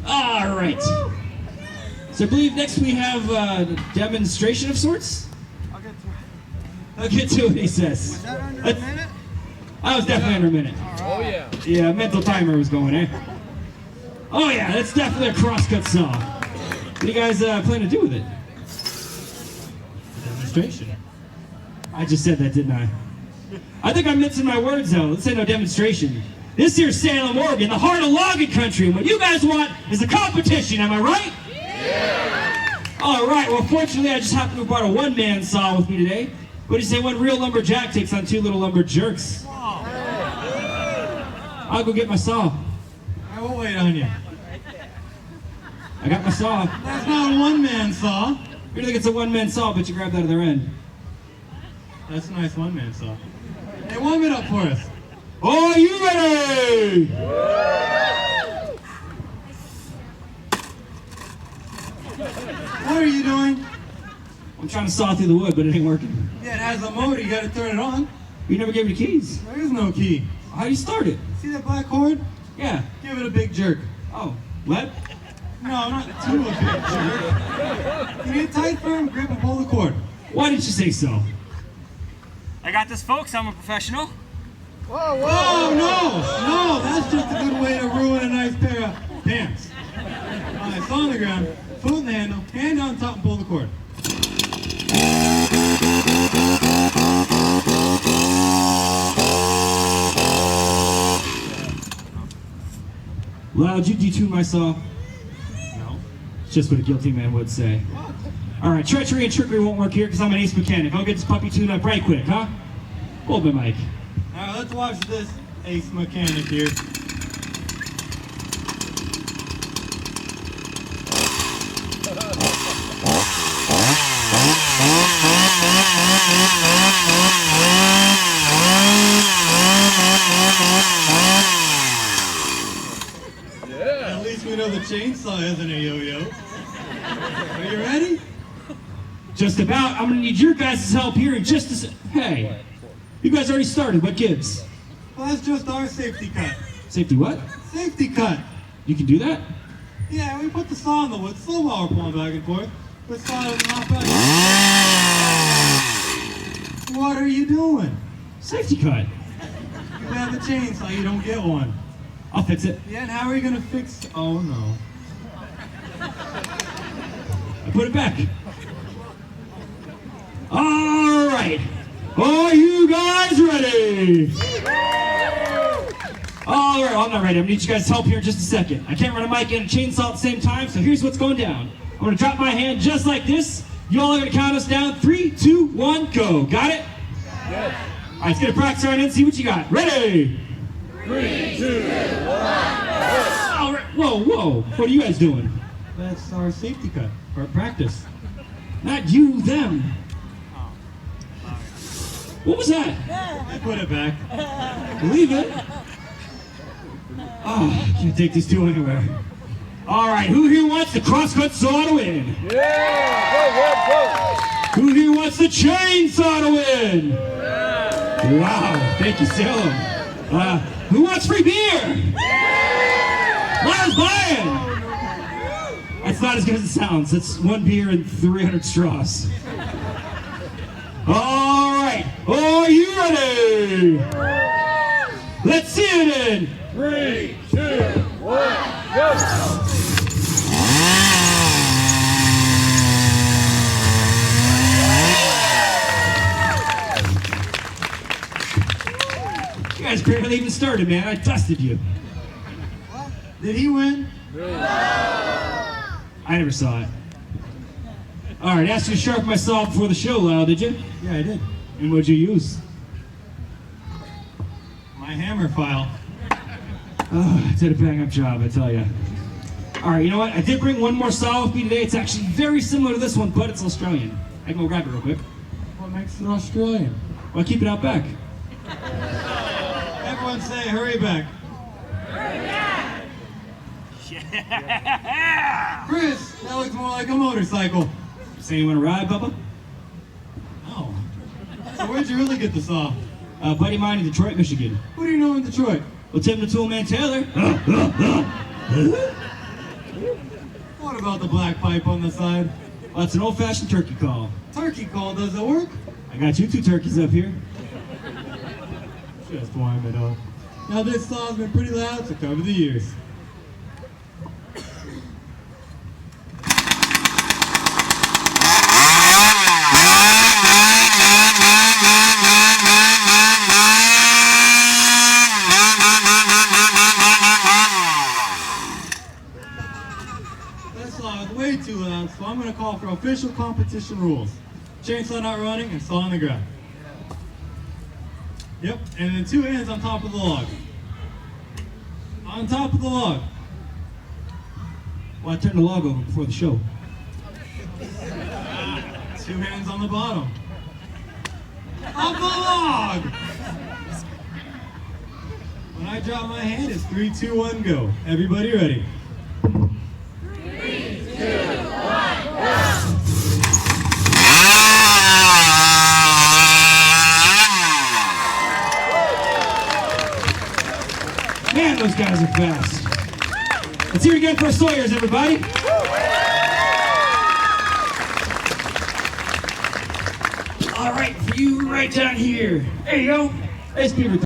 All right. So I believe next we have a demonstration of sorts. I'll get to it, he says. Was that under a minute? I was definitely under a minute. Oh yeah. Yeah, mental timer was going, eh? Oh yeah, that's definitely a crosscut saw. What do you guys plan to do with it? Demonstration. I just said that, didn't I? I think I'm mixing my words though. Let's say no demonstration. This here's Salem, Oregon, the heart of logging country. And what you guys want is a competition, am I right? Yeah! All right, well fortunately I just happened to have brought a one-man saw with me today. What do you say one real lumberjack takes on two little lumberjerks? I'll go get my saw. I will wait on you. I got my saw. That's not a one-man saw. You think it's a one-man saw, but you grab that other end. That's a nice one-man saw. Hey, warm it up for us. Are you ready? What are you doing? I'm trying to saw through the wood, but it ain't working. Yeah, it has a motor. You gotta turn it on. You never gave me the keys. There is no key. How do you start it? See that black cord? Yeah. Give it a big jerk. Oh, what? No, not too a big jerk. You need a tight, firm grip and pull the cord. Why didn't you say so? I got this, folks. I'm a professional. Whoa, no, that's just a good way to ruin a nice pair of pants. Alright, it's on the ground, foot in the handle, hand on top and pull the cord. Loud, you detune my saw? No. It's just what a guilty man would say. Alright, treachery and trickery won't work here because I'm an ace mechanic. I'll get this puppy tuned up right quick, huh? Hold my mic. Alright, let's watch this ace mechanic here. At least we know the chainsaw isn't a yo-yo. Are you ready? Just about. I'm gonna need your guys' help here in just a Hey, you guys already started. What gives? Well, that's just our safety cut. Safety what? Safety cut. You can do that? Yeah, we put the saw in the wood, slow while we're pulling back and forth. The saw doesn't hop back. What are you doing? Safety cut. You have a chainsaw, you don't get one. I'll fix it. Yeah, and how are you gonna fix? Oh no. I put it back. All right. Are you guys ready? All right, well, I'm not ready. I'm gonna need you guys' help here in just a second. I can't run a mic and a chainsaw at the same time, so here's what's going down. I'm gonna drop my hand just like this. You all are gonna count us down. 3, 2, 1, go. Got it? Yes. All right, let's get a practice on and see what you got. Ready? 3, 2, 1, go. All right. Whoa. What are you guys doing? That's our safety cut, our practice. Not you, them. What was that? I put it back. Believe it. Oh, I can't take these two anywhere. All right, who here wants the crosscut saw to win? Yeah, Who here wants the chainsaw to win? Wow, thank you, Salem. Who wants free beer? Miles buying. That's not as good as it sounds. That's 1 beer and 300 straws. All right, are you ready? Let's see it in 3, 2, 1, go. You guys barely even started, man. I dusted you. Did he win? I never saw it. All right, asked you to sharpen my saw before the show, Lyle, did you? Yeah, I did. And what'd you use? My hammer file. Oh, I did a bang-up job, I tell you. All right, you know what? I did bring one more saw with me today. It's actually very similar to this one, but it's Australian. I can go grab it real quick. What makes it Australian? Well, I keep it out back. Everyone say, hurry back. Yeah! Chris, that looks more like a motorcycle. Say you want to ride, Bubba? Oh. So where'd you really get the saw? A buddy of mine in Detroit, Michigan. Who do you know in Detroit? Well, Tim the Toolman Taylor. What about the black pipe on the side? Well, that's an old-fashioned turkey call. Turkey call, does it work? I got you 2 turkeys up here. Just warm it up. Now this song's been pretty loud to cover the years. That song is way too loud, so I'm going to call for official competition rules. Chainsaw not running and saw on the ground. Yep, and then 2 hands on top of the log. On top of the log. Well, I turned the log over before the show. 2 hands on the bottom. Of the log! When I drop my hand, it's 3, 2, 1, go. Everybody ready? 3, 2, 1, go! Man, those guys are fast. Let's hear it again for Sawyers, everybody. All right, for you right down here. There you go. Nice beaver.